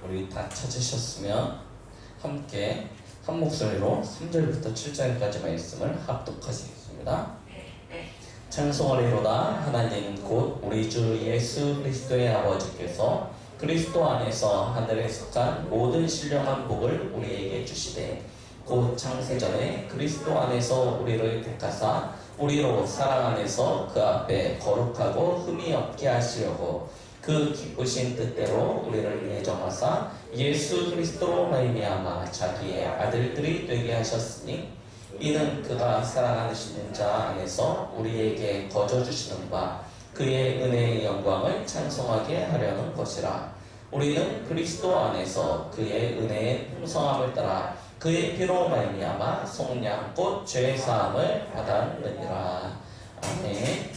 우리 다 찾으셨으면 함께 한 목소리로 3절부터 7절까지 말씀을 합독하시겠습니다. 찬송하리로다. 하나님 곧 우리 주 예수 그리스도의 아버지께서 그리스도 안에서 하늘에 속한 모든 신령한 복을 우리에게 주시되 곧 창세전에 그리스도 안에서 우리를 택하사 우리로 사랑 안에서 그 앞에 거룩하고 흠이 없게 하시려고 그 기쁘신 뜻대로 우리를 예정하사 예수 그리스도로 말미암아 자기의 아들들이 되게 하셨으니 이는 그가 사랑하시는 자 안에서 우리에게 거저 주시는 바 그의 은혜의 영광을 찬송하게 하려는 것이라. 우리는 그리스도 안에서 그의 은혜의 풍성함을 따라 그의 피로 말미암아 속량 곧 죄 사함을 받았느니라. 아멘.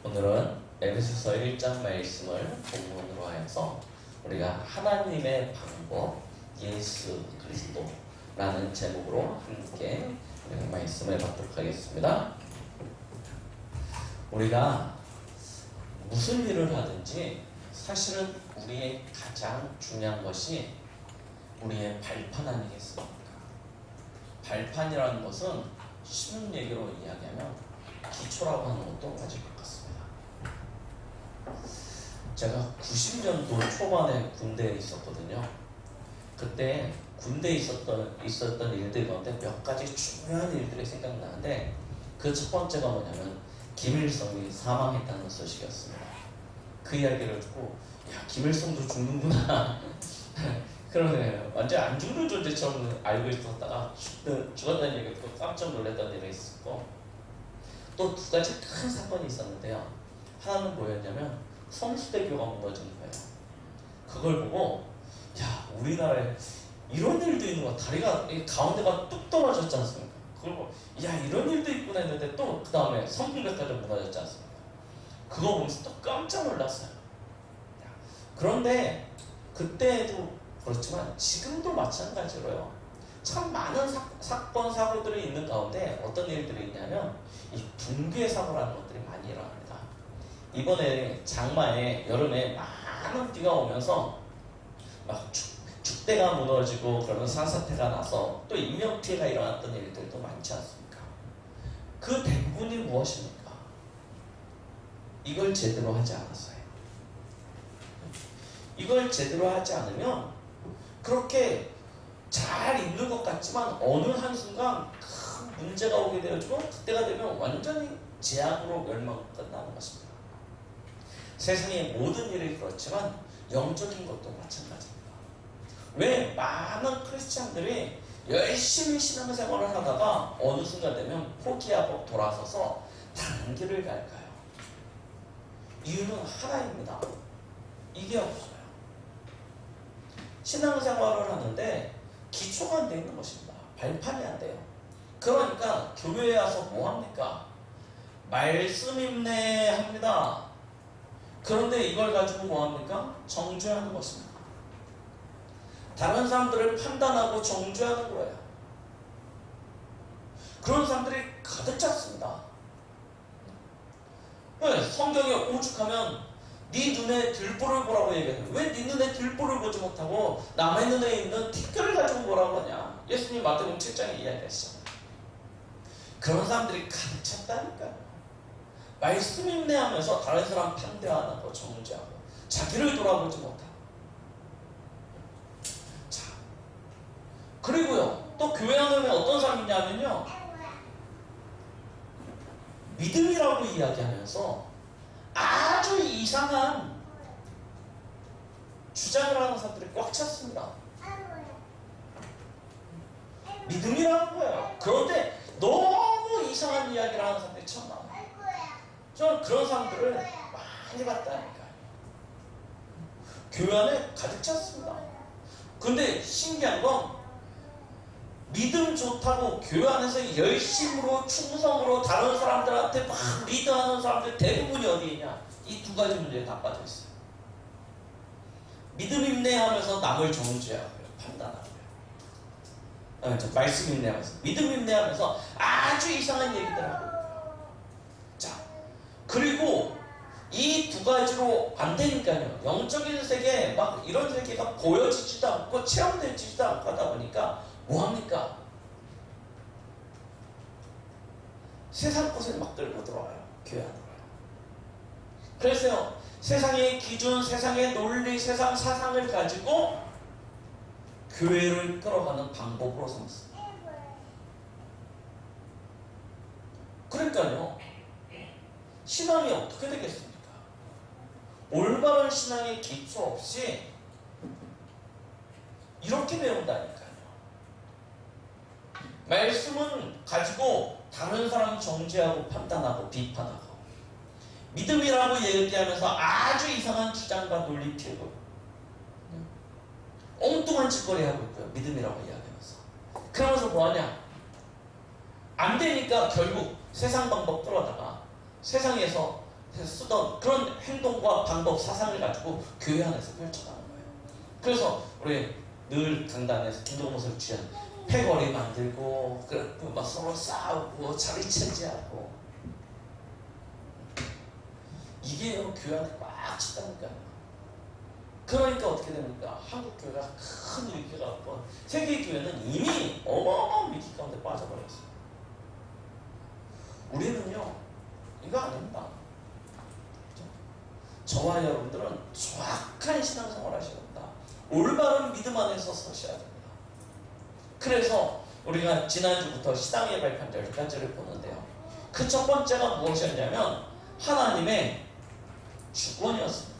오늘은 에베소서 1장 말씀을 본문으로 하여서 우리가 하나님의 방법 예수 그리스도라는 제목으로 함께 말씀을 받도록 하겠습니다. 우리가 무슨 일을 하든지 사실은 우리의 가장 중요한 것이 우리의 발판 아니겠습니까? 발판이라는 것은 쉬운 얘기로 이야기하면 기초라고 하는 것도 맞을 것 같습니다. 제가 90년도 초반에 군대에 있었거든요. 그때 군대에 있었던 일들 가운데 몇 가지 중요한 일들이 생각나는데 그 첫 번째가 뭐냐면 김일성이 사망했다는 소식이었습니다. 그 이야기를 듣고 야, 김일성도 죽는구나. 그러네. 완전 안 죽는 존재처럼 알고 있었다가 죽었다는 얘기를 듣고 깜짝 놀랐던 일이 있었고, 또 두 가지 큰 사건이 있었는데요. 하나는 뭐였냐면 성수대교가 무너진 거예요. 그걸 보고 야, 우리나라에 이런 일도 있는 거야. 다리가 가운데가 뚝 떨어졌지 않습니까? 그걸 보고 야, 이런 일도 있구나 했는데 또 그 다음에 성풍백화점 무너졌지 않습니까? 그거 보면서 또 깜짝 놀랐어요. 그런데 그때도 그렇지만 지금도 마찬가지로요. 참 많은 사건 사고들이 있는 가운데 어떤 일들이 있냐면 이 붕괴 사고라는 것들이 많이 일어납니다. 이번에 장마에 여름에 많은 비가 오면서 막 죽대가 무너지고 그러면 산사태가 나서 또 인명피해가 일어났던 일들도 많지 않습니까? 그 대부분이 무엇입니까? 이걸 제대로 하지 않았어요. 이걸 제대로 하지 않으면 그렇게 잘 있는 것 같지만 어느 한순간 큰 문제가 오게 되어지고 그때가 되면 완전히 재앙으로 멸망 끝나는 것입니다. 세상의 모든 일이 그렇지만 영적인 것도 마찬가지입니다. 왜 많은 크리스찬들이 열심히 신앙생활을 하다가 어느 순간 되면 포기하고 돌아서서 다른 길을 갈까요? 이유는 하나입니다. 이게 없어요. 신앙생활을 하는데 기초가 안 돼 있는 것입니다. 발판이 안 돼요. 그러니까 교회에 와서 뭐합니까? 말씀 인내합니다. 그런데 이걸 가지고 뭐합니까? 정죄하는 것입니다. 다른 사람들을 판단하고 정죄하는 거예요. 그런 사람들이 가득 찼습니다. 왜? 성경에 오죽하면 네 눈에 들보를 보라고 얘기해요. 왜 네 눈에 들보를 보지 못하고 남의 눈에 있는 티끌을 가지고 보라고 하냐? 예수님 마태복음 7장에 이야기하시죠. 그런 사람들이 가득 찼다니까요. 말씀 인내하면서 다른 사람 판대하고 정죄하고 자기를 돌아보지 못하고. 자, 그리고요, 또 교회 안에 어떤 사람이 있냐면요, 믿음이라고 이야기하면서 아주 이상한 주장을 하는 사람들이 꽉 찼습니다. 믿음이라는 거예요. 그런데 너무 이상한 이야기를 하는 사람들이 참 많아요. 저는 그런 사람들을 많이 봤다니까요. 교회 안에 가득 찼습니다. 근데 신기한 건 믿음 좋다고 교회 안에서 열심으로 충성으로 다른 사람들한테 막 리드하는 사람들 대부분이 어디에 있냐? 이 두 가지 문제에 다 빠져있어요. 믿음 인내하면서 남을 정죄하고요, 판단하고요. 말씀 인내하면서, 믿음 인내하면서 아주 이상한 얘기들 하고. 자, 그리고 이 두 가지로 안 되니까요. 영적인 세계 막 이런 세계가 보여지지도 않고 체험되지도 않고 하다 보니까 뭐합니까? 세상 것을 막 끌고 들어와요. 교회 안으로. 그래서요, 세상의 기준, 세상의 논리, 세상 사상을 가지고 교회를 끌어가는 방법으로 삼았습니다. 그러니까요, 신앙이 어떻게 되겠습니까? 올바른 신앙의 기초 없이 이렇게 배운다니까요. 말씀은 가지고 다른 사람 정죄하고 판단하고 비판하고, 믿음이라고 얘기하면서 아주 이상한 주장과 논리 피우고 엉뚱한 짓거리 하고 있고요. 믿음이라고 이야기하면서. 그러면서 뭐하냐? 안 되니까 결국 세상 방법 끌어다가 세상에서 쓰던 그런 행동과 방법, 사상을 가지고 교회 안에서 펼쳐가는 거예요. 그래서 우리 늘 강단에서 김동모습을 취한 패거리 만들고, 막 서로 싸우고, 자리 차지하고, 이게 교회 안에 꽉 찼다니까요. 그러니까 어떻게 됩니까? 한국 교회가 큰 위기가 왔고, 세계 교회는 이미 어마어마한 위기 가운데 빠져버렸어요. 우리는요, 이거 아닙니다. 그렇죠? 저와 여러분들은 정확한 신앙생활을 하셔야 됩니다. 올바른 믿음 안에서 서셔야 됩니다. 그래서 우리가 지난주부터 시당의 발판 10가지를 보는데요. 그 첫 번째가 무엇이었냐면 하나님의 주권이었습니다.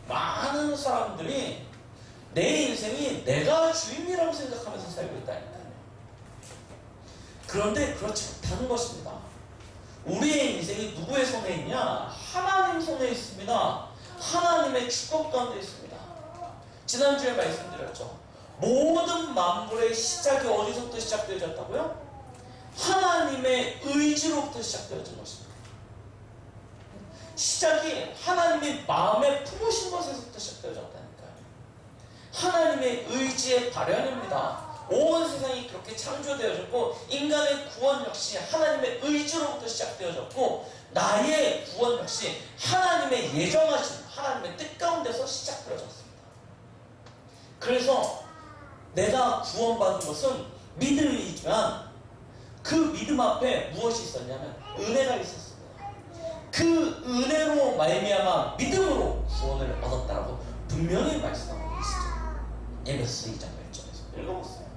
많은 사람들이 내 인생이 내가 주인이라고 생각하면서 살고 있다니까요. 그런데 그렇지 못하는 것입니다. 우리의 인생이 누구의 손에 있냐? 하나님 손에 있습니다. 하나님의 주권 가운데 있습니다. 지난주에 말씀드렸죠. 모든 만물의 시작이 어디서부터 시작되어졌다고요? 하나님의 의지로부터 시작되어진 것입니다. 시작이 하나님이 마음에 품으신 것에서부터 시작되어졌다니까요. 하나님의 의지의 발현입니다. 온 세상이 그렇게 창조되어졌고, 인간의 구원 역시 하나님의 의지로부터 시작되어졌고, 나의 구원 역시 하나님의 예정하신 하나님의 뜻 가운데서 시작되어졌습니다. 그래서 내가 구원받은 것은 믿음이지만 그 믿음 앞에 무엇이 있었냐면 은혜가 있었습니다. 그 은혜로 말미암아 믿음으로 구원을 얻었다라고 분명히 말씀하고 계시죠. 에베소 2장 1절에서 읽어보세요.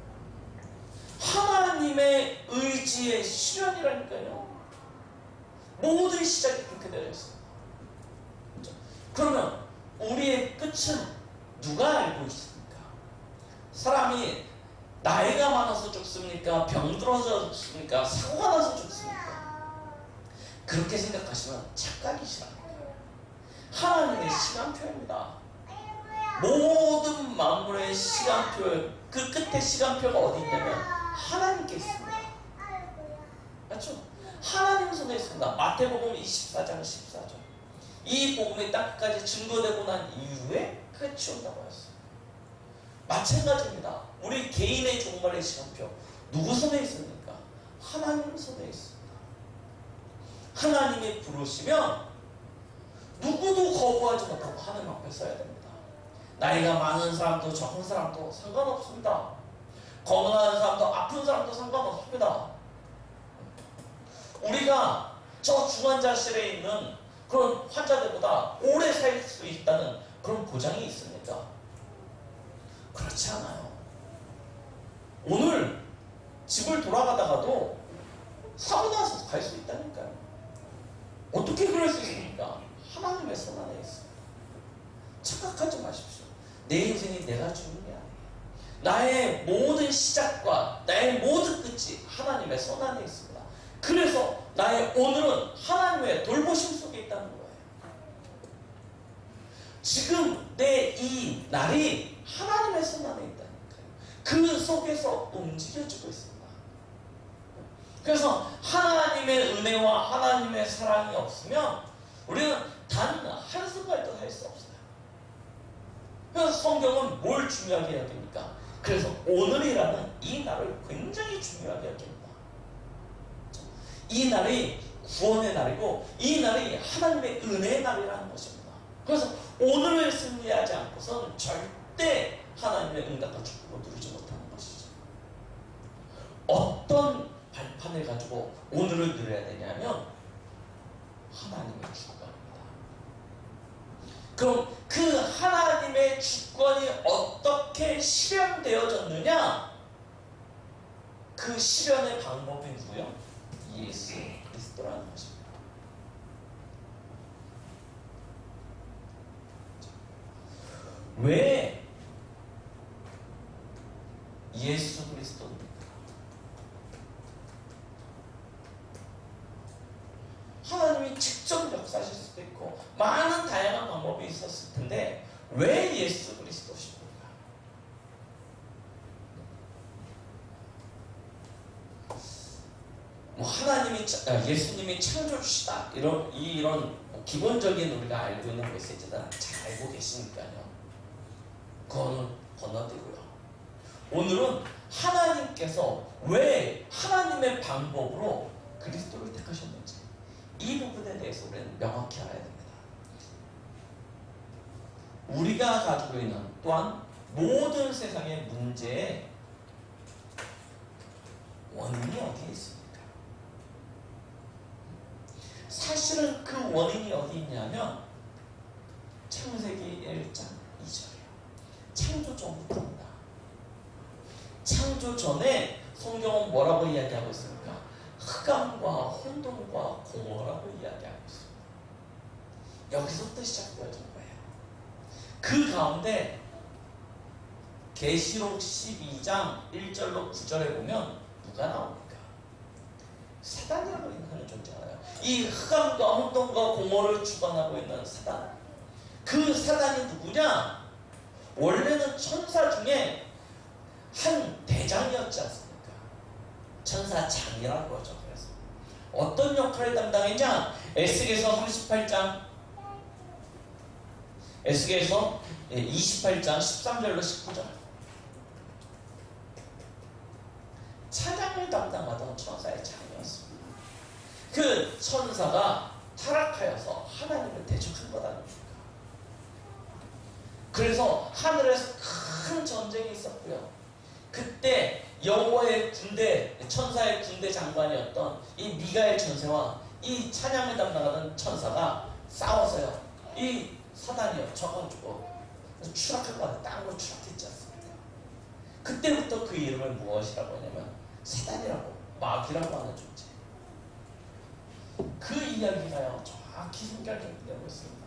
하나님의 의지의 실현이라니까요. 모든 시작이 그렇게 되어 있습니다. 그렇죠? 그러면 우리의 끝은 누가 알고 있습니까? 사람이 나이가 많아서 죽습니까? 병들어서 죽습니까? 사고가 나서 죽습니까? 그렇게 생각하시면 착각이시라니까요. 하나님의 시간표입니다. 모든 만물의 시간표, 그 끝에 시간표가 어디 있냐면 하나님께 있습니다. 맞죠? 하나님 손에 있습니다. 마태복음 24장 14절. 이 복음이 땅까지 증거되고 난 이후에 끝이 온다고 했어요. 마찬가지입니다. 우리 개인의 종말의 시간표 누구 손에 있습니까? 하나님 손에 있습니다. 하나님이 부르시면 누구도 거부하지 못하고 하나님 앞에 서야 됩니다. 나이가 많은 사람도 적은 사람도 상관없습니다. 건강한 사람도 아픈 사람도 상관없습니다. 우리가 저 중환자실에 있는 그런 환자들보다 오래 살 수 있다는 그런 보장이 있습니까? 그렇지 않아요. 오늘 집을 돌아가다가도 사고 나서 갈 수 있다니까요. 어떻게 그럴 수 있습니까? 하나님의 손 안에 있습니다. 착각하지 마십시오. 내 인생이 내가 주는 게 아니에요. 나의 모든 시작과 나의 모든 끝이 하나님의 손 안에 있습니다. 그래서 나의 오늘은 하나님의 돌보심 속에 있다는 거예요. 지금 내 이 날이 하나님의 손 안에 있다니까요. 그 속에서 움직여지고 있습니다. 그래서 하나님의 은혜와 하나님의 사랑이 없으면 우리는 단 한순간도 할 수 없어요. 그래서 성경은 뭘 중요하게 여깁니까? 그래서 오늘이라는 이 날을 굉장히 중요하게 여깁니다. 이 날이 구원의 날이고 이 날이 하나님의 은혜의 날이라는 것입니다. 그래서 오늘을 승리하지 않고서는 절대 하나님의 응답과 축복을 누리지 못하는 것이죠. 어떤 발판을 가지고 오늘을 누려야 되냐면 하나님의 주권입니다. 그럼 그 하나님의 주권이 어떻게 실현되어졌느냐? 그 실현의 방법이 누구요? 예수 그리스도라는 것입니다. 왜 예수 그리스도입니까? 하나님이 직접 역사하실 수도 있고 많은 다양한 방법이 있었을 텐데 왜 예수 그리스도십니까? 하나님이 예수님이 창조주시다 이런 기본적인 우리가 알고 있는 메시지는 잘 알고 계시니까요. 그거는 건너뛰고요. 오늘은 하나님께서 왜 하나님의 방법으로 그리스도를 택하셨는지 이 부분에 대해서 우리는 명확히 알아야 됩니다. 우리가 가지고 있는 또한 모든 세상의 문제의 원인이 어디에 있습니까? 사실은 그 원인이 어디 있냐면 창세기 1장 2절이에요. 창조 전부터입니다. 창조 전에 성경은 뭐라고 이야기하고 있습니까? 흑암과 혼돈과 공허라고 이야기하고 있습니다. 여기서부터 시작되어진 거예요. 그 가운데 계시록 12장 1절로 9절에 보면 누가 나옵니까? 사단이라고 하는 존재가요. 이 흑암과 혼돈과 공허를 주관하고 있는 사단. 그 사단이 누구냐? 원래는 천사 중에 한 대장이었지 않습니까? 천사장이라고 하죠. 그래서 어떤 역할을 담당했냐? 에스겔서 38장 에스겔서 28장 13절로 19절 찬양을 담당하던 천사의 장이었습니다. 그 천사가 타락하여서 하나님을 대적한 것 아닙니까? 그래서 하늘에서 큰 전쟁이 있었고요. 그때 여호와의 군대, 천사의 군대 장관이었던 이 미가엘 천사와 이 찬양을 담당하던 천사가 싸워서요. 이 사단이요. 져가지고 추락할 것 같아. 땅으로 추락했지 않습니까? 그때부터 그 이름을 무엇이라고 하냐면 사단이라고, 마귀라고 하는 존재. 그 이야기가요. 정확히 성경되고 있습니다.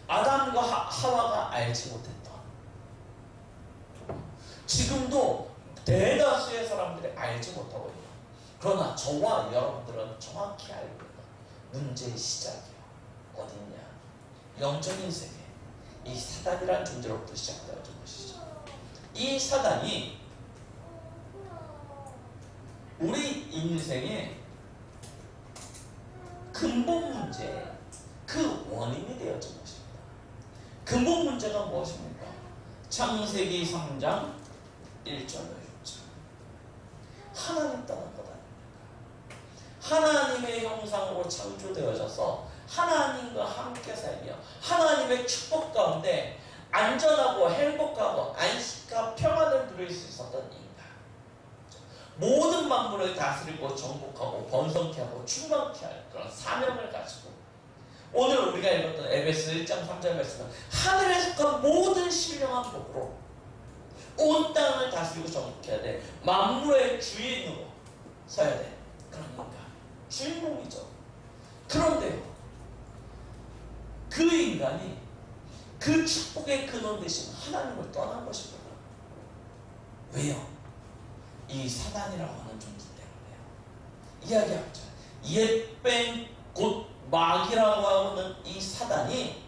아담과 하와가 알지 못했던, 지금도 대다수의 사람들이 알지 못하고 있는, 그러나 저와 여러분들은 정확히 알고 있는 문제의 시작이요. 어딨냐? 영적인 세계, 이 사단이라는 존재로부터 시작되어진 것이죠. 이 사단이 우리 인생의 근본 문제, 그 원인이 되어진 것입니다. 근본 문제가 무엇입니까? 창세기 3장 1절로 6절. 하나님 떠난 것 아닙니까? 하나님의 형상으로 창조되어져서 하나님과 함께 살며 하나님의 축복 가운데 안전하고 행복하고 안식과 평안을 누릴 수 있었던 인간. 모든 만물을 다스리고 정복하고 번성케 하고 충만케 할 그런 사명을 가지고, 오늘 우리가 읽었던 에베소 1장 3절 말씀은 하늘에 속한 모든 신령한 복으로 온 땅을 다스리고 정복해야 돼. 만물의 주인으로 서야 돼. 그러니까 주인공이죠. 그런데요, 그 인간이 그 축복의 근원 되신 하나님을 떠난 것입니다. 왜요? 이 사단이라고 하는 존재 때문에요. 이야기하죠. 옛뱀 곧 마귀라고 하는 이 사단이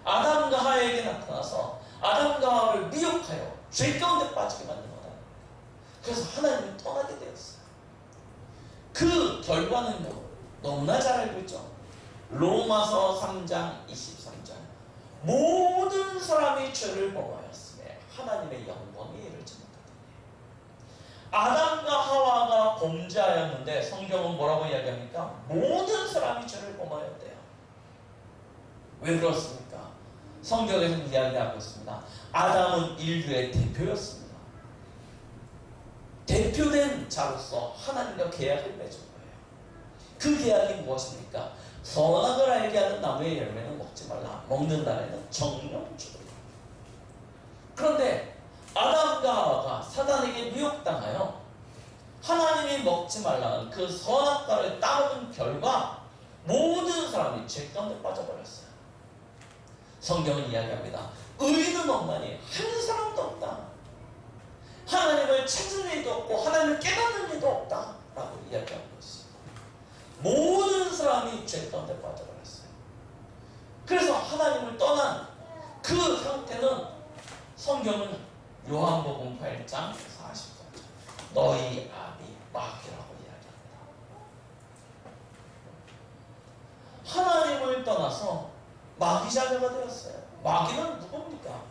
아담과 하와에게 나타나서 아담과 하와를 미혹하여 죄 가운데 빠지게 만든 거다. 그래서 하나님을 떠나게 되었어요. 그 결과는요, 너무나 잘 알고 있죠. 로마서 3장 23절. 모든 사람이 죄를 범하였으며 하나님의 영광에 이르지 못하더니 아담과 하와가 범죄하였는데 성경은 뭐라고 이야기합니까? 모든 사람이 죄를 범하였대요. 왜 그렇습니까? 성경에서는 이야기하고 있습니다. 아담은 인류의 대표였습니다. 대표된 자로서 하나님과 계약을 맺은 거예요. 그 계약이 무엇입니까? 선악을 알게 하는 나무의 열매는 먹지 말라. 먹는 날에는 정령 죽으리라. 그런데 아담과 하와가 사단에게 미혹당하여 하나님이 먹지 말라는 그 선악과를 따먹은 결과 모든 사람이 죄 가운데 빠져버렸어요. 성경은 이야기합니다. 의인은 없나니 한 사람도 없다. 하나님을 찾는 이도 없고 하나님을 깨닫는 이도 없다 라고 이야기하고 있습니다. 모든 사람이 죄 가운데 빠져버렸어요. 그래서 하나님을 떠난 그 상태는 성경은 요한복음 8장 44절 너희 아비 마귀라고 이야기합니다. 하나님을 떠나서 마귀 자녀가 되었어요. 마귀는 누굽니까?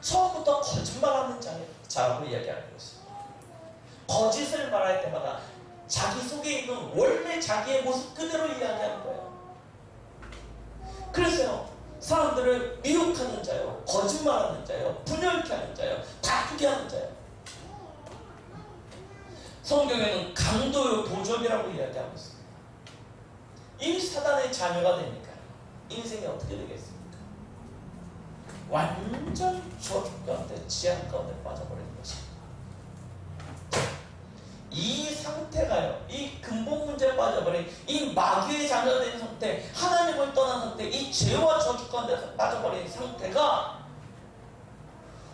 처음부터 거짓말하는 자라고 이야기하고 있습니다. 거짓을 말할 때마다 자기 속에 있는 원래 자기의 모습 그대로 이야기하는 거예요. 그래서요, 사람들을 미혹하는 자요, 거짓말하는 자요, 분열케 하는 자요, 다투게 하는 자요. 성경에는 강도요, 도적이라고 이야기하고 있습니다. 이 사단의 자녀가 되니까요, 인생이 어떻게 되겠습니까? 완전 저주 가운데, 지향 가운데 빠져버리는 것입니다. 이 상태가요, 이 근본 문제에 빠져버린 이 마귀의 자녀가 된 상태, 하나님을 떠난 상태, 이 죄와 저주 가운데 빠져버린 상태가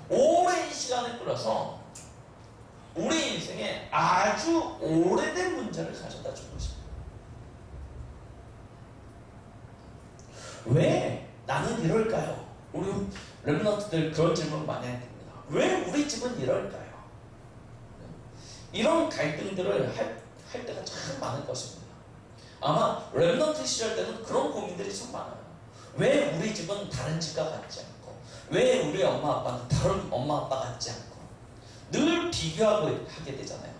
오랜 시간을 끌어서 우리 인생에 아주 오래된 문제를 가져다 준 것입니다. 왜 나는 이럴까요? 우리 렘넌트들 그런 질문 많이 합니다. 왜 우리 집은 이럴까요? 이런 갈등들을 할 때가 참 많을 것입니다. 아마 렘넌트 시절 때는 그런 고민들이 참 많아요. 왜 우리 집은 다른 집과 같지 않고, 왜 우리 엄마 아빠는 다른 엄마 아빠 같지 않고, 늘 비교하고 하게 되잖아요.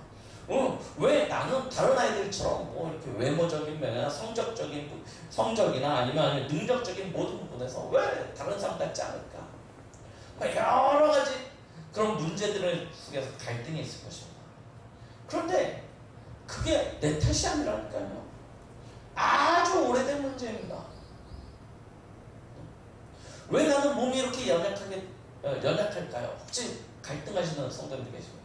왜 나는 다른 아이들처럼 뭐 이렇게 외모적인 면이나 성적이나 아니면 능력적인 모든 부분에서 왜 다른 사람 같지 않을까? 여러 가지 그런 문제들을 속에서 갈등이 있을 것입니다. 그런데 그게 내 탓이 아니라니까요. 아주 오래된 문제입니다. 왜 나는 몸이 이렇게 연약할까요? 혹시 갈등하시는 성도님들 계십니까?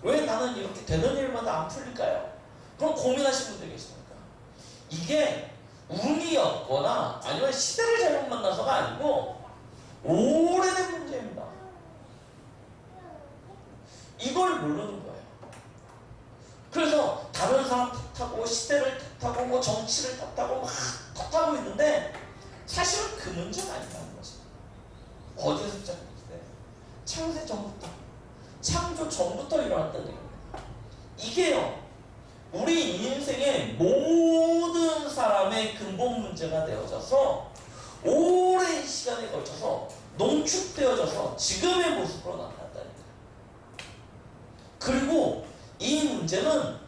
왜 나는 이렇게 되는 일마다 안 풀릴까요? 그럼 고민하시는 분들 계십니까? 이게 운이었거나 아니면 시대를 잘못 만나서가 아니고 오래된 문제입니다. 이걸 모르는 거예요. 그래서 다른 사람 탓하고 시대를 탓하고 뭐 정치를 탓하고 막 탓하고 있는데 사실은 그 문제가 아니라는 것입니다. 어디서 시작했어요? 창세 전부터, 창조 전부터 일어났다는 얘기입니다. 이게요, 우리 인생의 모든 사람의 근본 문제가 되어져서 오랜 시간에 걸쳐서 농축되어져서 지금의 모습으로 나타났다는 거예요. 그리고 이 문제는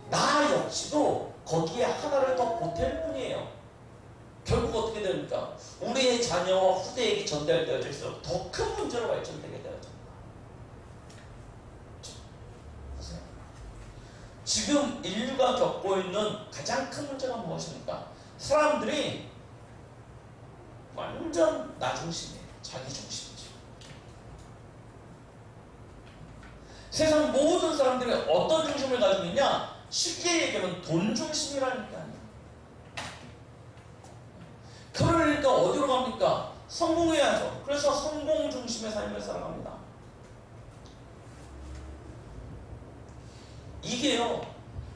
나 역시도 거기에 하나를 더 보탤 뿐이에요. 결국 어떻게 됩니까? 우리의 자녀와 후대에게 전달되어질수록 더 큰 문제로 발전되게 되어집니다. 보세요. 지금 인류가 겪고 있는 가장 큰 문제가 무엇입니까? 사람들이 완전 나 중심이에요. 자기 중심이죠. 세상 모든 사람들이 어떤 중심을 가지고 있냐? 쉽게 얘기하면 돈 중심이라니까요. 그러니까 어디로 갑니까? 성공해야죠. 그래서 성공 중심의 삶을 살아갑니다. 이게요,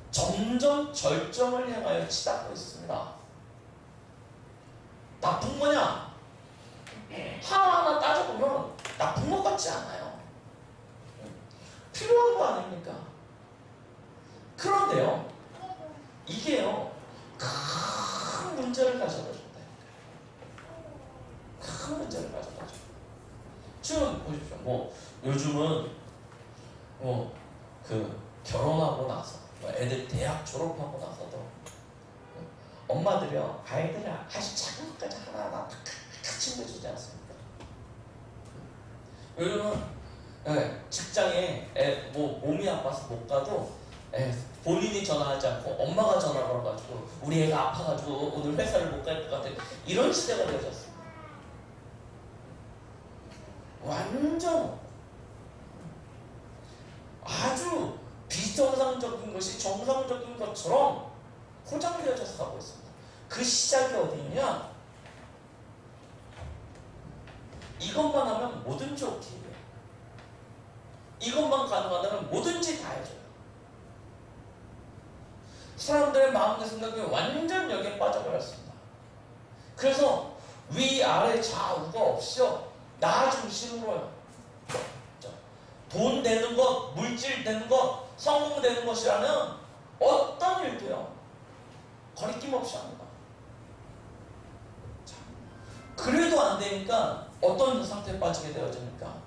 점점 절정을 향하여 치닫고 있습니다. 나쁜 거냐? 하나하나 따져보면 나쁜 것 같지 않아요. 필요한 거 아닙니까? 그런데요, 이게요, 큰 문제를 가져다 준다. 큰 문제를 가져다 줘. 지금 보십시오. 뭐 요즘은 결혼하고 나서, 애들 대학 졸업하고 나서도 엄마들이요, 아이들아, 아주 작은 것까지 하나하나 다 챙겨주지 않습니까? 요즘은 직장에 뭐 몸이 아파서 못 가도 본인이 전화하지 않고 엄마가 전화 걸어가지고 우리 애가 아파가지고 오늘 회사를 못 갈 것 같아, 이런 시대가 되어졌습니다. 완전 아주 비정상적인 것이 정상적인 것처럼 포장되어져서 가고 있습니다. 그 시작이 어디 있냐? 이것만 하면 뭐든지 오케이요. 이것만 가능하다면 뭐든지 다 해줘요. 사람들의 마음과 생각이 완전 여기에 빠져버렸습니다. 그래서 위아래 좌우가 없이요, 나 중심으로요. 돈 되는 것, 물질 되는 것, 성공 되는 것이라는 어떤 일도요, 거리낌 없이 합니다. 자, 그래도 안 되니까 어떤 상태에 빠지게 되어집니까?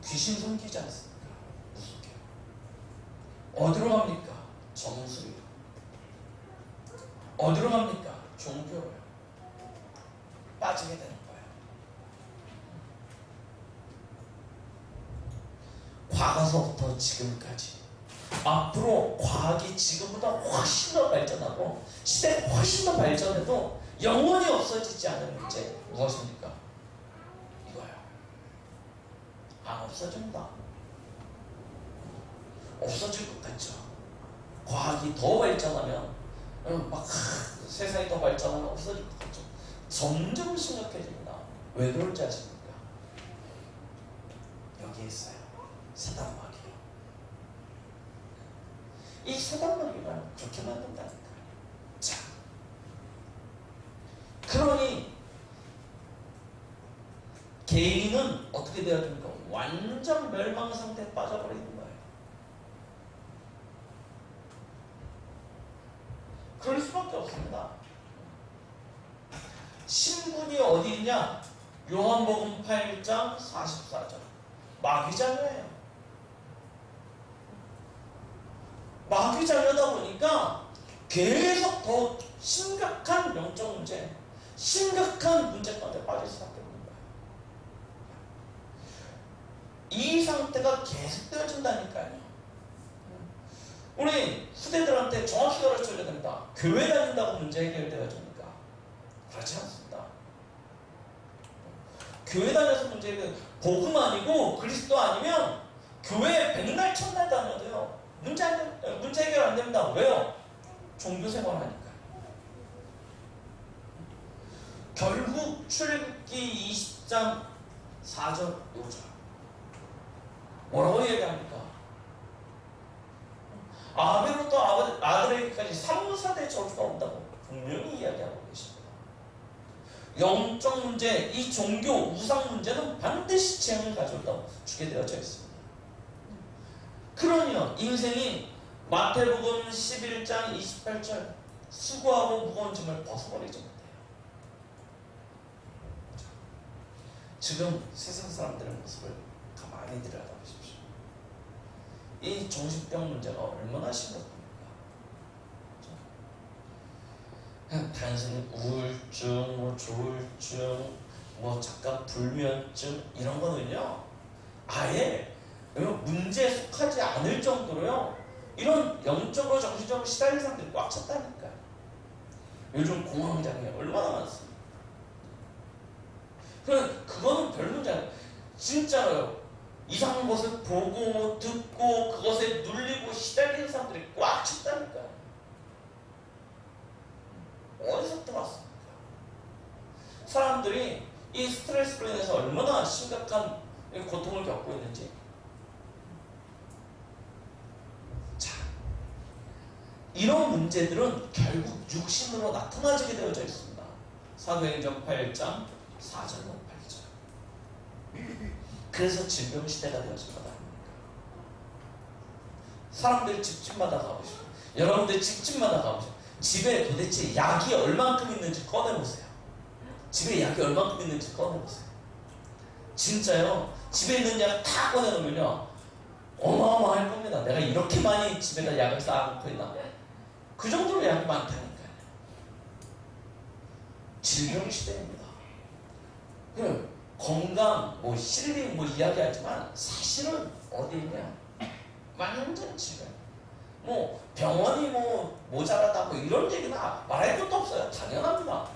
귀신 숨기지 않습니까? 무섭게요. 어디로 갑니까? 정수리로. 어디로 갑니까? 종교로요. 빠지게 되는 거예요. 과거서부터 지금까지, 앞으로 과학이 지금보다 훨씬 더 발전하고 시대가 훨씬 더 발전해도 영원히 없어지지 않은 문제, 무엇입니까? 이거예요. 안 없어진다. 없어질 것 같죠. 과학이 더 발전하면 막 세상이 더 발전하면 없어질 것 같죠. 점점 심각해집니다. 왜 그런지 아십니까? 여기에 있어요. 사단마귀요. 이 사단마귀가 그렇게 만든다니까요. 자, 그러니 개인은 어떻게 되어야 됩니까? 완전 멸망 상태에 빠져버리는 거예요. 그럴 수밖에 없습니다. 신분이 어디 있냐? 요한복음 8장 44절. 마귀자녀예요. 마귀자녀다 보니까 계속 더 심각한 영적 문제, 심각한 문제 가운데 빠질 수밖에 없는 거예요. 이 상태가 계속되어진다니까요. 우리 후대들한테 정확히 가르쳐줘야 됩니다. 교회 다닌다고 문제 해결되어집니까? 그렇지 않습니다. 교회 다녀서 문제 해결, 복음 아니고 그리스도 아니면 교회 백날 첫날 다녀도요, 문제 해결 안 됩니다. 왜요? 종교 생활하니까. 결국 출애굽기 20장 4절 5절 뭐라고 얘기합니까? 아벨로부터 아들에게까지 3~4대 저주가 온다고 분명히 이야기하고 계십니다. 영적 문제, 이 종교, 우상 문제는 반드시 재앙을 가져다 주게 되어져 있습니다. 그러니요, 인생이 마태복음 11장 28절 수고하고 무거운 짐을 벗어버리지 못해요. 지금 세상 사람들의 모습을 가만히 들여다보십시오. 이 정신병 문제가 얼마나 심각합니까? 그냥 단순히 우울증, 뭐 조울증, 뭐 잠깐 불면증 이런 거는요, 아예 문제에 속하지 않을 정도로요, 이런 영적으로 정신적으로 시달린 사람들이 꽉 찼다니까요. 요즘 공황장애 얼마나 많습니까? 그거는 별 문제 아니에요. 진짜로요. 이상한 것을 보고 듣고 그것에 눌리고 시달리는 사람들이 꽉 찼다니까요. 어디서 들어왔습니까? 사람들이 이 스트레스로 인해서 얼마나 심각한 고통을 겪고 있는지. 자, 이런 문제들은 결국 육신으로 나타나게 되어져 있습니다. 사도행전 8장 4절로 8절. 그래서 질병시대가 되어진 거다. 사람들 집집마다 가보시오. 여러분들 집집마다 가보시오. 집에 도대체 약이 얼만큼 있는지 꺼내보세요. 집에 약이 얼만큼 있는지 꺼내보세요. 진짜요. 집에 있는 약 다 꺼내놓으면요 어마어마할 겁니다. 내가 이렇게 많이 집에다 약을 쌓아놓고 있나. 그 정도로 약이 많다니까요. 질병 시대입니다. 건강, 힐링 이야기하지만 사실은 어디 있냐? 완전 질병. 병원이 모자라다 이런 얘기는 말할 것도 없어요. 당연합니다.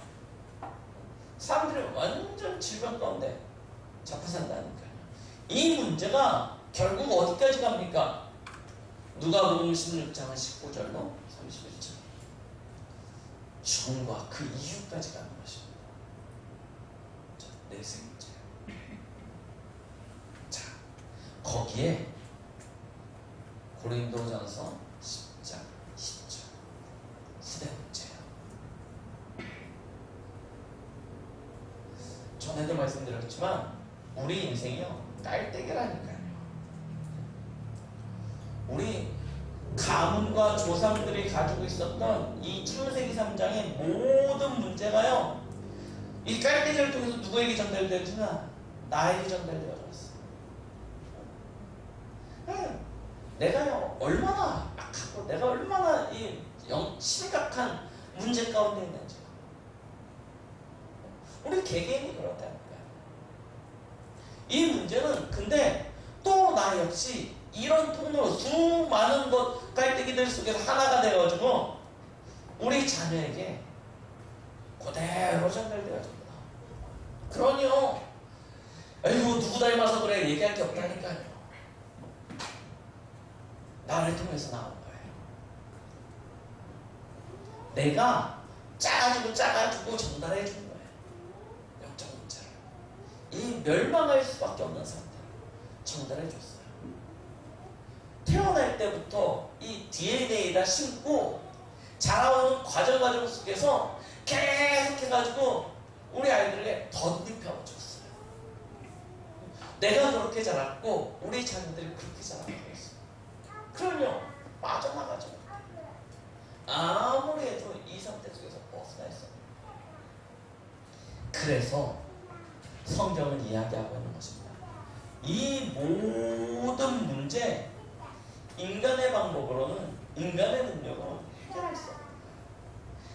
사람들이 완전 질병 가운데 잡혀 산다니까요. 이 문제가 결국 어디까지 갑니까? 누가복음 16장 19절로 31절. 죽음과 그 이후까지 가는 것입니다. 자, 내 생제. 자, 거기에 고린도전서 10장 10절 후대 문제예요. 전에도 말씀드렸지만 우리 인생이요 깔때기라니까요. 우리 가문과 조상들이 가지고 있었던 이 창세기 3장의 모든 문제가요 이 깔때기를 통해서 누구에게 전달되었지만 나에게 전달되어졌어. 내가요 얼마나 악하고 내가 얼마나 이 심각한 문제 가운데 있는지 우리 개개인이 그렇다니까요. 이 문제는 근데 또 나 역시 이런 통로로 수많은 깔때기들 속에서 하나가 되어가지고 우리 자녀에게 그대로 전달되어집니다. 그러니요 아이고 누구 닮아서 그래 얘기할 게 없다니까요. 나를 통해서 나온 거예요. 내가 짜가지고 전달해 준 거예요. 영적 문제를. 이 멸망할 수밖에 없는 상태 전달해 줬어요. 태어날 때부터 이 DNA에다 심고 자라오는 과정 속에서 계속 해가지고 우리 아이들에게 덧입혀 줬어요. 내가 그렇게 자랐고 우리 자녀들이 그렇게 자라고 있어요. 그럼요 빠져나가죠. 아무리 해도 이 상태 속에서 벗어나 있어요. 그래서 성경은 이야기하고 있는 것입니다. 이 모든 문제 인간의 방법으로는 인간의 능력으로는 해결할 수 없어요.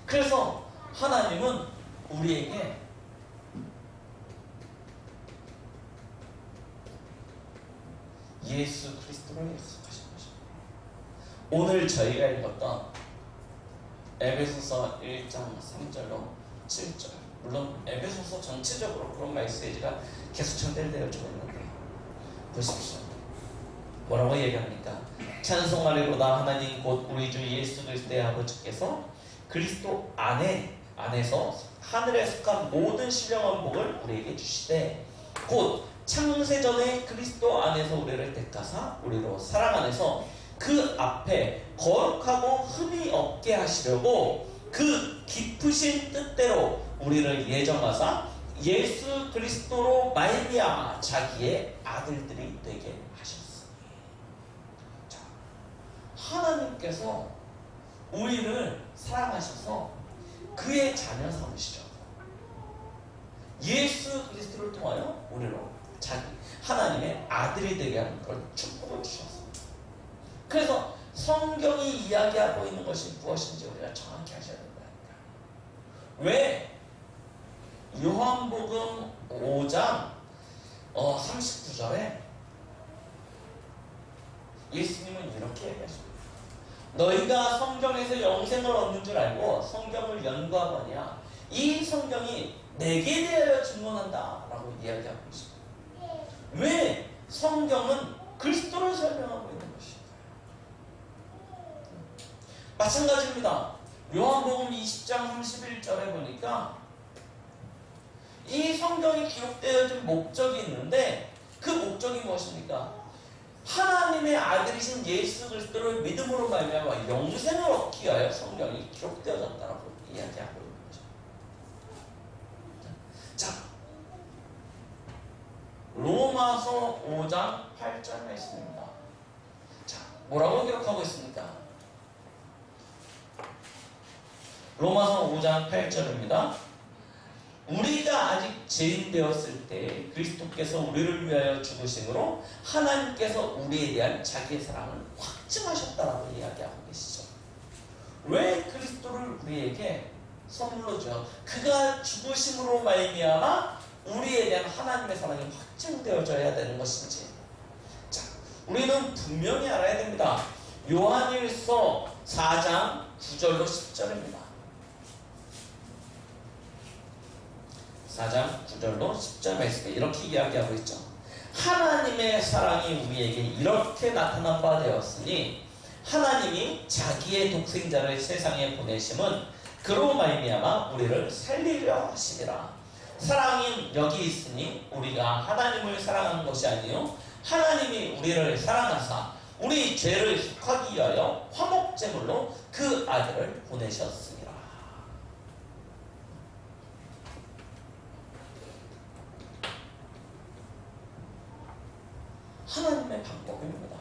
그래서 하나님은 우리에게 예수 그리스도를 약속하신 것입니다. 오늘 저희가 읽었던 에베소서 1장 3절로 7절 물론 에베소서 전체적으로 그런 메시지가 계속 전달되어 있는데 보십시오. 뭐라고 얘기합니까? 찬송하리로다 하나님 곧 우리 주 예수 그리스도의 아버지께서 그리스도 안에서 하늘에 속한 모든 신령한 복을 우리에게 주시되 곧 창세전에 그리스도 안에서 우리를 택하사 우리로 사랑 안에서 그 앞에 거룩하고 흠이 없게 하시려고 그 깊으신 뜻대로 우리를 예정하사 예수 그리스도로 말미암아 자기의 아들들이 되게 하셨으니. 자, 하나님께서 우리를 사랑하셔서 그의 자녀 삼으시죠. 예수 그리스도를 통하여 우리로 자기 하나님의 아들이 되게 하는 그런 축복을 주셨습니다. 그래서 성경이 이야기하고 있는 것이 무엇인지 우리가 정확히 하셔야 된다니까. 왜? 요한복음 5장 39절에 예수님은 이렇게 얘기하십니다. 너희가 성경에서 영생을 얻는 줄 알고 성경을 연구하거냐 이 성경이 내게 대하여 증언한다 라고 이야기하고 있습니다. 왜? 성경은 그리스도를 설명하고 있는 것입니다. 마찬가지입니다. 요한복음 20장 31절에 보니까 이 성경이 기록되어진 목적이 있는데 그 목적이 무엇입니까? 하나님의 아들이신 예수 그리스도를 믿음으로 말미암아 영생을 얻기 위하여 성경이 기록되어졌다라고 이야기하고 있는 거죠. 자, 로마서 5장 8절 말씀입니다. 자, 뭐라고 기록하고 있습니까? 로마서 5장 8절입니다. 우리가 아직 죄인 되었을 때 그리스도께서 우리를 위하여 죽으심으로 하나님께서 우리에 대한 자기의 사랑을 확증하셨다라고 이야기하고 계시죠. 왜 그리스도를 우리에게 선물로 줘요? 그가 죽으심으로 말미암아 우리에 대한 하나님의 사랑이 확증되어져야 되는 것인지. 자, 우리는 분명히 알아야 됩니다. 요한일서 4장 9절로 10절입니다. 4장 9절로 10절 말씀에 이렇게 이야기하고 있죠. 하나님의 사랑이 우리에게 이렇게 나타난 바 되었으니 하나님이 자기의 독생자를 세상에 보내심은 그로 말미암아 우리를 살리려 하시리라. 사랑이 여기 있으니 우리가 하나님을 사랑하는 것이 아니요 하나님이 우리를 사랑하사 우리 죄를 속하기 위하여 화목제물로 그 아들을 보내셨습니다. 하나님의 방법입니다.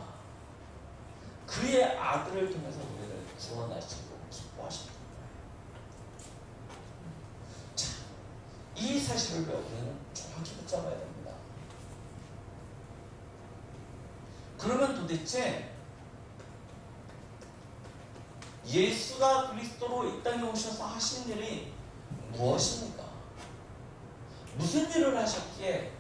그의 아들을 통해서 우리를 구원하시고 기뻐하셨던 거예요. 자, 이 사실을 우리는 정확히 붙잡아야 됩니다. 그러면 도대체 예수가 그리스도로 이 땅에 오셔서 하신 일이 무엇입니까? 무슨 일을 하셨기에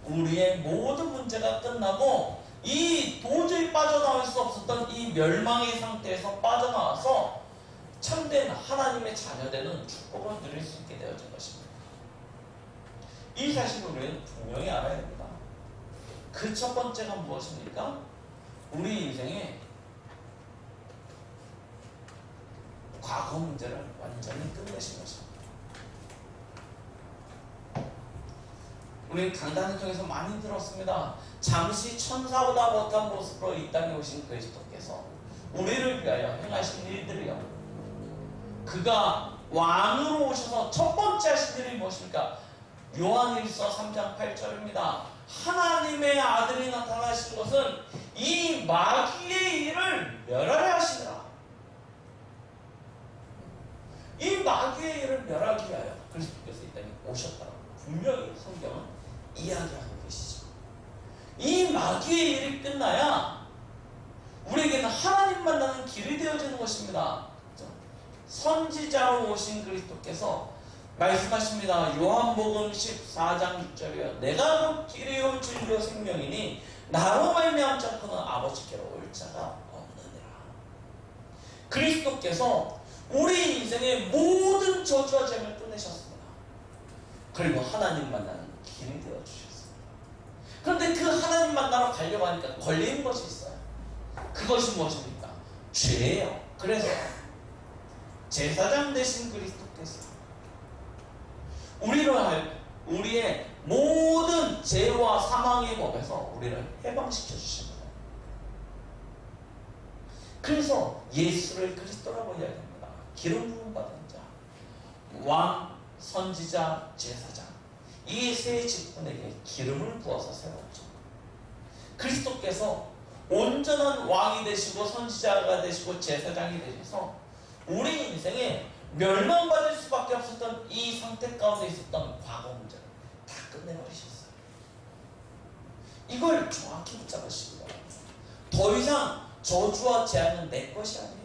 우리의 모든 문제가 끝나고 이 도저히 빠져나올 수 없었던 이 멸망의 상태에서 빠져나와서 참된 하나님의 자녀되는 축복을 누릴 수 있게 되어진 것입니다. 이 사실을 우리는 분명히 알아야 됩니다. 그 첫 번째가 무엇입니까? 우리 인생에 과거 문제를 완전히 끝내신 것입니다. 우리는 강단을 통해서 많이 들었습니다. 잠시 천사보다 못한 모습으로 이 땅에 오신 그리스도께서 우리를 위하여 행하신 일들이요. 그가 왕으로 오셔서 첫 번째 하신 일이 무엇입니까? 요한일서 3장 8절입니다. 하나님의 아들이 나타나신 것은 이 마귀의 일을 멸하려 하시니라. 이 마귀의 일을 멸하기 위하여 그리스도께서 이 땅에 오셨다고 분명히 성경은 이야기하고 계시죠. 이 마귀의 일이 끝나야 우리에게는 하나님 만나는 길이 되어지는 것입니다. 선지자로 오신 그리스도께서 말씀하십니다. 요한복음 14장 6절이요. 내가 곧 길이요 진리요 생명이니 나로 말미암지 않고는 아버지께로 올 자가 없느니라. 그리스도께서 우리 인생의 모든 저주와 죄를 끝내셨습니다. 그리고 하나님 만나는 길이 되어주셨습니다. 그런데 그 하나님 만나러 가려고 하니까 걸리는 것이 있어요. 그것이 무엇입니까? 죄예요. 그래서 제사장 되신 그리스도께서 우리의 모든 죄와 사망의 법에서 우리를 해방시켜 주십니다. 그래서 예수를 그리스도라고 이야기합니다. 기름 부음 받은 자, 왕, 선지자, 제사장, 이 세 직분에게 기름을 부어서 세웠죠. 그리스도께서 온전한 왕이 되시고 선지자가 되시고 제사장이 되셔서 우리 인생에 멸망받을 수밖에 없었던 이 상태 가운데 있었던 과거 문제를 다 끝내버리셨어요. 이걸 정확히 붙잡으시기 바랍니다. 더 이상 저주와 재앙은 내 것이 아니에요.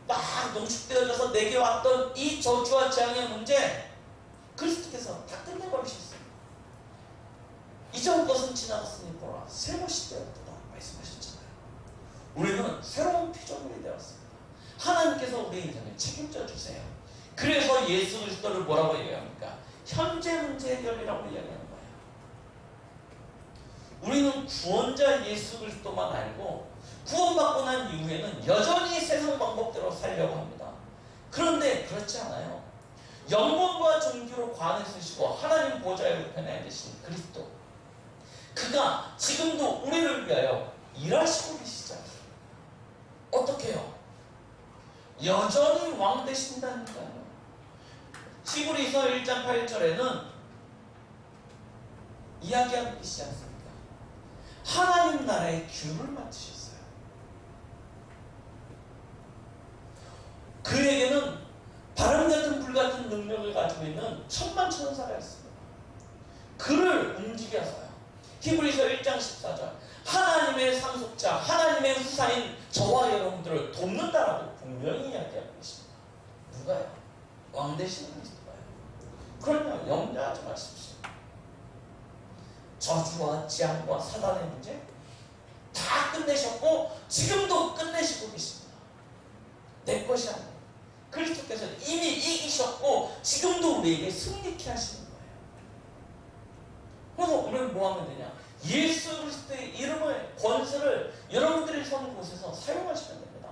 막 농축되어져서 내게 왔던 이 저주와 재앙의 문제 그리스도께서 다 끝내버리셨어요. 이전 것은 지나갔으니 보라 새 것이 되었다 말씀하셨잖아요. 우리는 새로운 피조물이 되었습니다. 하나님께서 우리 인생을 책임져 주세요. 그래서 예수 그리스도를 뭐라고 얘기합니까? 현재 문제 해결이라고 이야기하는 거예요. 우리는 구원자 예수 그리스도만 알고 구원받고 난 이후에는 여전히 세상 방법대로 살려고 합니다. 그런데 그렇지 않아요. 영광과 존귀로 관을 쓰시고 하나님 보좌의 우편에 앉으신 그리스도, 그가 지금도 우리를 위하여 일하시고 계시죠. 어떻게 해요? 여전히 왕 되신다니까요. 히브리서 1장 8절에는 이야기하고 계시지 않습니까? 하나님 나라의 규를 맡으셨어요. 그에게는 바람 같은 불 같은 능력을 가지고 있는 천만천사가 있습니다. 그를 움직여서요. 히브리서 1장 14절 하나님의 상속자, 하나님의 후사인 저와 여러분들을 돕는다라고 분명히 이야기하고 계십니다. 누가요? 왕 되시는 그리스도가요. 그러면 염려하지 마십시오. 저주와 재앙과 사단의 문제 다 끝내셨고 지금도 끝내시고 계십니다. 내 것이 아니에요. 그리스도께서 이미 이기셨고 지금도 우리에게 승리케 하시는 거예요. 그래서 우리는 뭐 하면 되냐? 예수 그리스도의 이름을, 권세를 여러분들이 서는 곳에서 사용하시면 됩니다.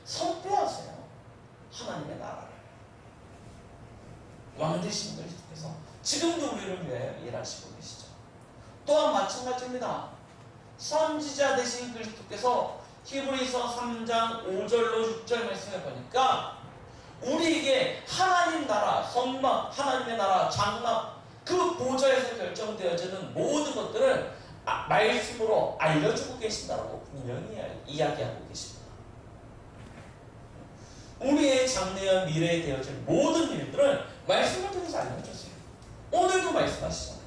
선포하세요. 하나님의 나라를. 왕 되신 그리스도께서 지금도 우리를 위하여 일하시고 계시죠. 또한 마찬가지입니다. 선지자 되신 그리스도께서 히브리서 3장 5절로 6절 말씀해 보니까 우리에게 하나님 나라, 선막, 하나님의 나라, 장막 그 보좌에서 결정되어지는 모든 것들을 말씀으로 알려주고 계신다고 분명히 이야기하고 계십니다. 우리의 장래와 미래에 되어질 모든 일들을 말씀을 통해서 알려주세요. 오늘도 말씀하시잖아요.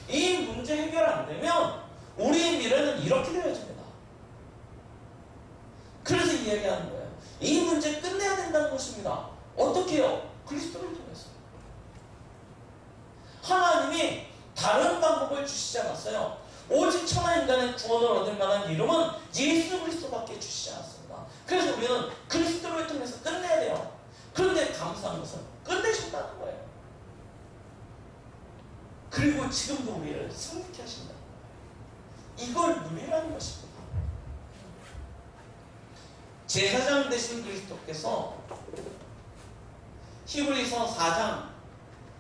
이 문제 해결 안 되면 우리의 미래는 이렇게 되어집니다. 그래서 이야기하는 거예요. 이 문제 끝내야 된다는 것입니다. 어떻게 해요? 그리스도를 통해서. 하나님이 다른 방법을 주시지 않았어요. 오직 천하인간의 구원을 얻을 만한 이름은 예수 그리스도밖에 주시지 않았습니다. 그래서 우리는 그리스도를 통해서 끝내야 돼요. 그런데 감사한 것은 끝내신다는 거예요. 그리고 지금도 우리를 승리케 하신다는 거예요. 이걸 누리라는 것입니다. 제사장 되신 그리스도께서 히브리서 4장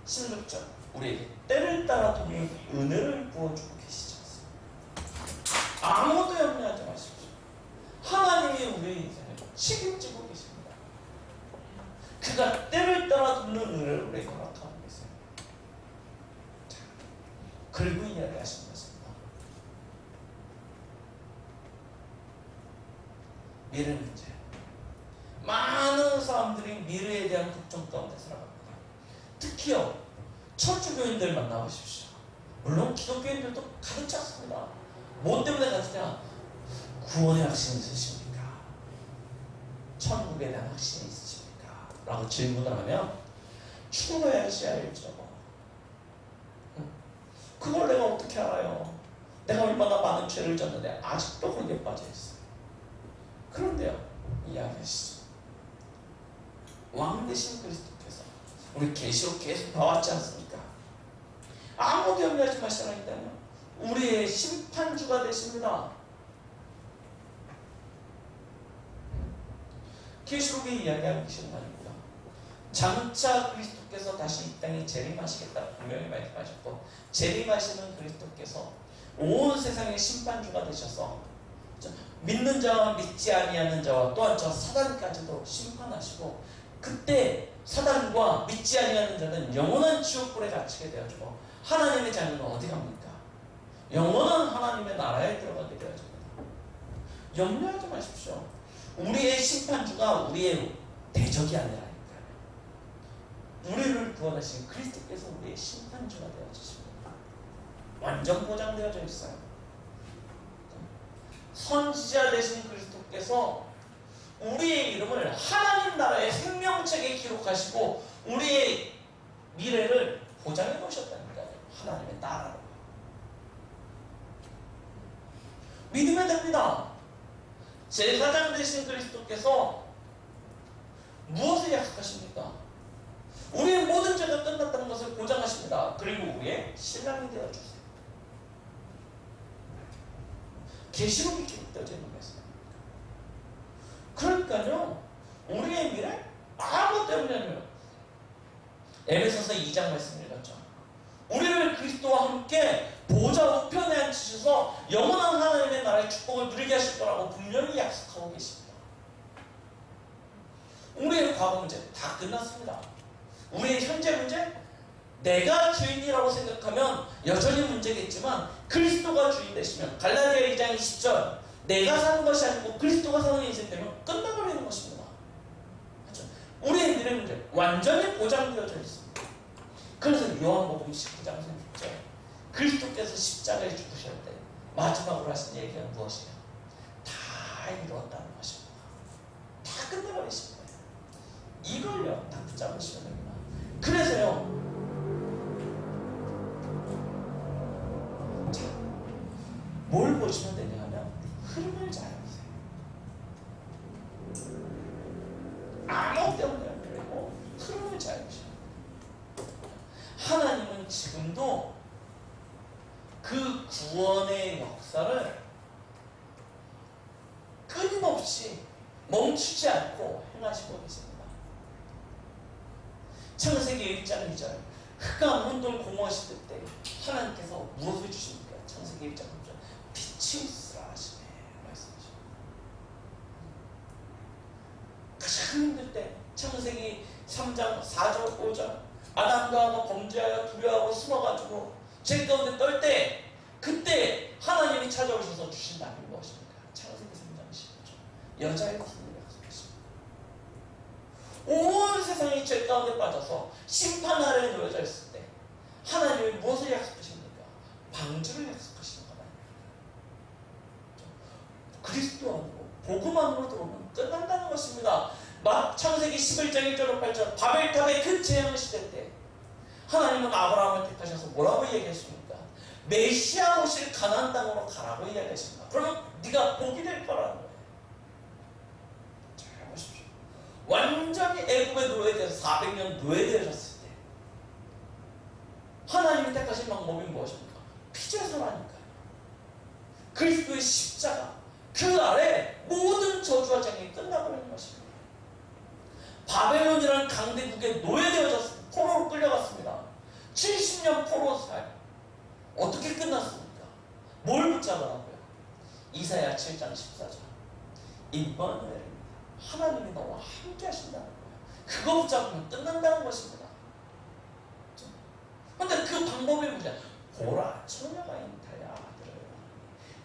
16절 우리에게 때를 따라 돕는 은혜를 부어주고 계시지 않습니까? 아무도 염려하지 마십시오. 하나님이 우리의 인생을 책임지고 계십니다. 그가 때를 따라 돕는 은혜를 우리에게 허락하고 계세요. 그리고 이야기하신 것입니다. 미래 문제. 많은 사람들이 미래에 대한 걱정 가운데 살아갑니다. 특히요, 천주교인들 만나보십시오. 물론 기독교인들도 가득 찼습니다. 뭐 때문에 가느냐? 구원의 확신이 있으십니까? 천국에 대한 확신이 있으십니까? 라고 질문을 하면 죽어야지 알죠. 그걸 내가 어떻게 알아요? 내가 얼마나 많은 죄를 졌는데 아직도 거기에 빠져있어요. 그런데요, 이야기하시죠. 왕 되신 그리스도께서 우리 계시록 계속 봐왔지 않습니까? 아무도 염려하지 마시라니까요. 우리의 심판주가 되십니다. 계시록에 이야기하고 계시는 말입니다. 장차 그리스도께서 다시 이 땅에 재림하시겠다 분명히 말씀하셨고, 재림하시는 그리스도께서 온 세상의 심판주가 되셔서 믿는 자와 믿지 아니하는 자와 또한 저 사단까지도 심판하시고, 그때 사단과 믿지 아니하는 자는 영원한 지옥불에 갇히게 되어지고 하나님의 자녀는 어디 갑니까? 영원한 하나님의 나라에 들어가게 되어집니다. 염려하지 마십시오. 우리의 심판주가 우리의 대적이 아니라니까요. 우리를 구원하신 그리스도께서 우리의 심판주가 되어주십니다. 완전 보장되어져 있어요. 선지자 되신 그리스도께서 우리의 이름을 하나님 나라의 생명책에 기록하시고 우리의 미래를 보장해 놓으셨다니까요. 하나님의 나라로. 믿으면 됩니다. 제사장 되신 그리스도께서 무엇을 약속하십니까? 우리의 모든 죄가 끝났다는 것을 보장하십니다. 그리고 우리의 신랑이 되어주세요. 계시록이 기록되어져 있는 말씀입니다. 그러니까요, 우리의 미래 아무 때문에 에베소서 2장 말씀 읽었죠. 우리를 그리스도와 함께 보좌 우편에 앉히셔서 영원한 하나님의 나라의 축복을 누리게 하실 거라고 분명히 약속하고 계십니다. 우리의 과거 문제 다 끝났습니다. 우리의 현재 문제, 내가 주인이라고 생각하면 여전히 문제겠지만 그리스도가 주인 되시면 갈라디아 2장 20절 내가 사는 것이 아니고 그리스도가 사는 인생 되면 끝나버리는 것입니다. 그렇죠? 우리의 미래는 완전히 보장되어져 있습니다. 그래서 요한복음 19장 30절 그리스도께서 십자가에 죽으실 때 마지막으로 하신 얘기가 무엇이냐? 다 이루었다는 것입니다. 다 끝내버리신 거예요. 이걸요 딱 붙잡으시면 됩니다. 그래서요, 자, 뭘 보시면 되냐 하면 흐름을 잘 보세요. 아무 때문에 안 그래도 흐름을 잘 보셔요. 하나님은 지금도 그 구원의 역사를 끊임없이 멈추지 않고 행하시고 계십니다. 창세기 1장 2절 흑암 혼돈 공허하실 때 하나님께서 무엇을 주십니까? 창세기 1장 3절 빛이 있으라 하시네 말씀하십니다. 가장 힘들 때 창세기 3장 4절 5절 아담과 하와가 범죄하여 두려워하고 숨어가지고 죄 가운데 떨 때 그때 하나님이 찾아오셔서 주신 답이 무엇입니까? 창세기 3장 15절 여자의 피를 약속하십니다. 온 세상이 죄 가운데 빠져서 심판 아래에 놓여져 있을 때 하나님이 무엇을 약속하십니까? 방주를 약속하시는 거다. 그리스도 안으로 복음 안으로 들어오면 끝난다는 것입니다. 창세기 11장 1절 8절 바벨탑의 그 재앙 시대 때 하나님은 아브라함을 택하셔서 뭐라고 얘기했습니까? 메시아 오실 가나안 땅으로 가라고 이야기하십니다. 그러면 네가 복이 될 거라는 거예요. 잘 보십시오. 완전히 애굽에 노예돼서 400년 노예되어졌을 때 하나님이 택하신 방법이 무엇입니까? 피제사라니까요. 그리스도의 십자가 그 아래 모든 저주와 장이 끝나버리는 것입니다. 바벨론이라는 강대국에 노예되어졌습니다. 포로로 끌려갔습니다. 70년 포로살 어떻게 끝났습니까? 뭘 붙잡으라고요? 이사야 7장 14절 임마누엘입니다. 하나님이 너와 함께 하신다는 거예요. 그거 붙잡으면 끝난다는 것입니다. 그런데 그 방법이 뭐냐? 보라 처녀가 인타야 아들을.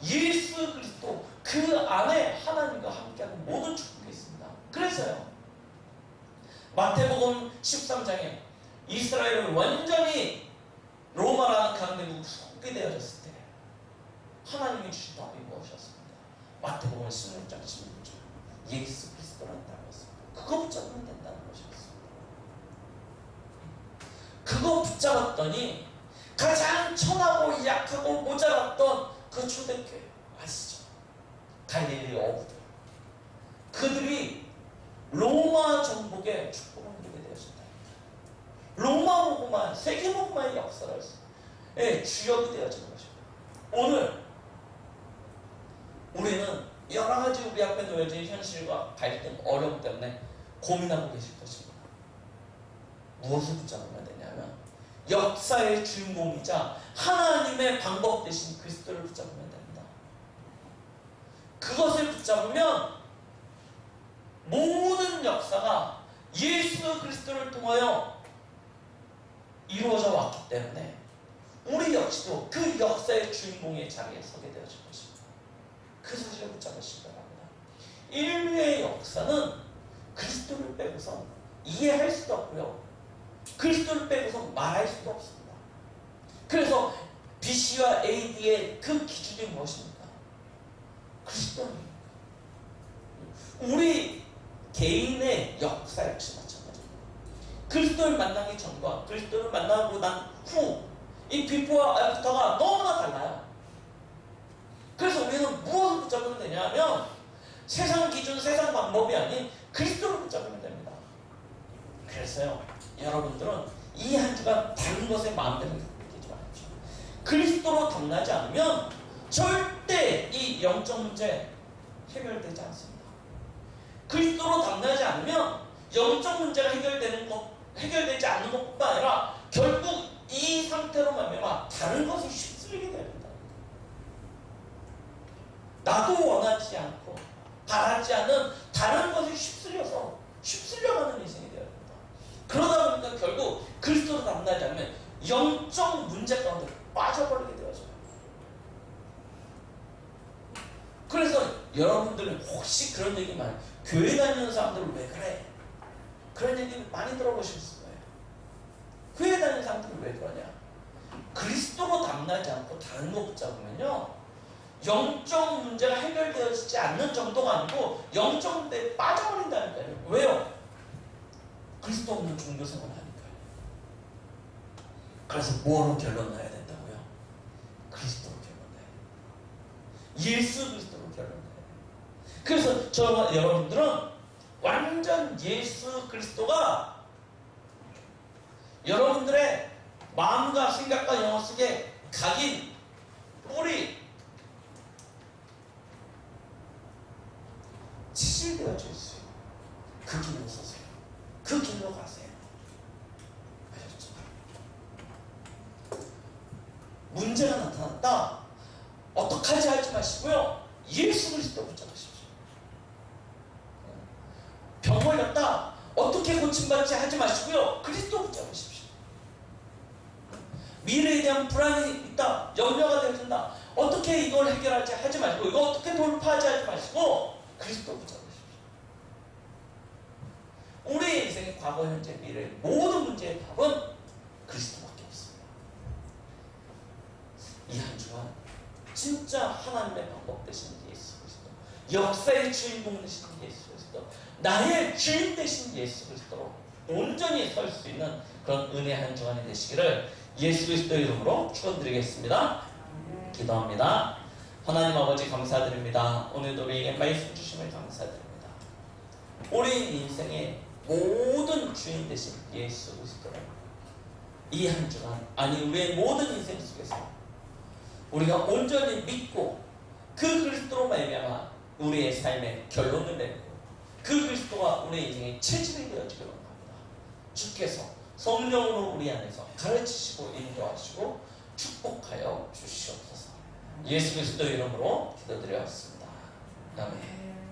예수 그리스도 그 안에 하나님과 함께하는 모든 축복이 있습니다. 그래서요 마태복음 13장에 이스라엘은 완전히 로마라는 강대국 속이 되어졌을 때 하나님이 주신 답이 무엇이었습니까? 마태복음 16장 16절 예수 그리스도라는 답이었습니다. 그거 붙잡으면 된다는 것이었습니다. 그거 붙잡았더니 가장 천하고 약하고 모자랐던 그 초대교회 아시죠? 갈릴리 어부들 그들이 로마 정복의 축복을 누리게 되었습니다. 로마 복음화, 세계 복음화의 역사를 주역이 되어지는 것입니다. 오늘 우리는 여러 가지 우리 앞에 놓여진 현실과 갈등, 어려움 때문에 고민하고 계실 것입니다. 무엇을 붙잡으면 되냐면 역사의 주인공이자 하나님의 방법 대신 그리스도를 붙잡으면 됩니다. 그것을 붙잡으면 모든 역사가 예수 그리스도를 통하여 이루어져 왔기 때문에 우리 역시도 그 역사의 주인공의 자리에 서게 되어질 것입니다. 그 사실을 붙잡으시기 바랍니다. 인류의 역사는 그리스도를 빼고서 이해할 수도 없고요. 그리스도를 빼고서 말할 수도 없습니다. 그래서 BC와 AD의 그 기준이 무엇입니까? 그리스도입니다. 우리 개인의 역사 역시 마찬가지입니다. 그리스도를 만나기 전과 그리스도를 만나고 난 후 이 비포와 애프터가 너무나 달라요. 그래서 우리는 무엇을 붙잡으면 되냐 하면 세상 기준, 세상 방법이 아닌 그리스도를 붙잡으면 됩니다. 그래서요 여러분들은 이 한 주간 다른 것에 마음대로 느끼지 마십시오. 그리스도로 담나지 않으면 절대 이 영적 문제 해결되지 않습니다. 그리스도로 담나지 않으면 영적 문제가 해결되지 않는 것뿐만 아니라 결국 이 상태로 말미암아 다른 것이 휩쓸리게 됩니다. 나도 원하지 않고 바라지 않은 다른 것이 휩쓸려가는 인생이 되어야 됩니다. 그러다 보니까 결국 그리스도로 담나지 않으면 영적 문제 가운데 빠져버리게 되어져요. 그래서 여러분들은 혹시 그런 얘기만 교회 다니는 사람들은 왜 그래? 그런 얘기 많이 들어보셨을 거예요. 교회 다니는 사람들은 왜 그러냐? 그리스도로 담나지 않고 다른 거 붙잡으면요, 영적 문제가 해결되어지지 않는 정도가 아니고 영적 문제에 빠져버린다니까요. 왜요? 그리스도 없는 종교 생활을 하니까요. 그래서 뭐로 결론 나야 된다고요? 그리스도로 결론 나야 돼요. 예수 그리스도로 결론 나야 돼요. 그래서 저와 여러분들은 완전 예수 그리스도가 여러분들의 마음과 생각과 영혼 속에 각인, 뿌리, 치실되어져 있어요. 그 길로 서세요. 그 길로 가세요. 아셨죠? 문제가 나타났다. 어떡하지 하지 마시고요. 예수 그리스도 붙잡으십시오. 병 걸렸다. 어떻게 고침받지 하지 마시고요. 그리스도 붙잡으십시오. 미래에 대한 불안이 있다. 염려가 되어진다. 어떻게 이걸 해결할지 하지 마시고, 이거 어떻게 돌파하지 하지 마시고 그리스도 붙잡으십시오. 우리의 인생의 과거, 현재, 미래 모든 문제의 답은 그리스도밖에 없습니다. 이 한 주간 진짜 하나님의 방법 되신 예수 그리스도, 역사의 주인공 되신 예수 그리스도, 나의 주인 되신 예수 그리스도로 온전히 설 수 있는 그런 은혜 한 주간이 되시기를 예수 그리스도의 이름으로 축원드리겠습니다. 기도합니다. 하나님 아버지 감사드립니다. 오늘도 우리에게 말씀 주심을 감사드립니다. 우리 인생의 모든 주인 되신 예수 그리스도를 이 한 주간, 아니 우리의 모든 인생 속에서 우리가 온전히 믿고 그 그리스도로 말미암아 우리의 삶의 결론을 내고 그 그리스도가 우리의 인생의 체질이 되어지기를 원합니다. 주께서 성령으로 우리 안에서 가르치시고 인도하시고 축복하여 주시옵소서. 예수 그리스도 이름으로 기도드렸습니다. 아멘.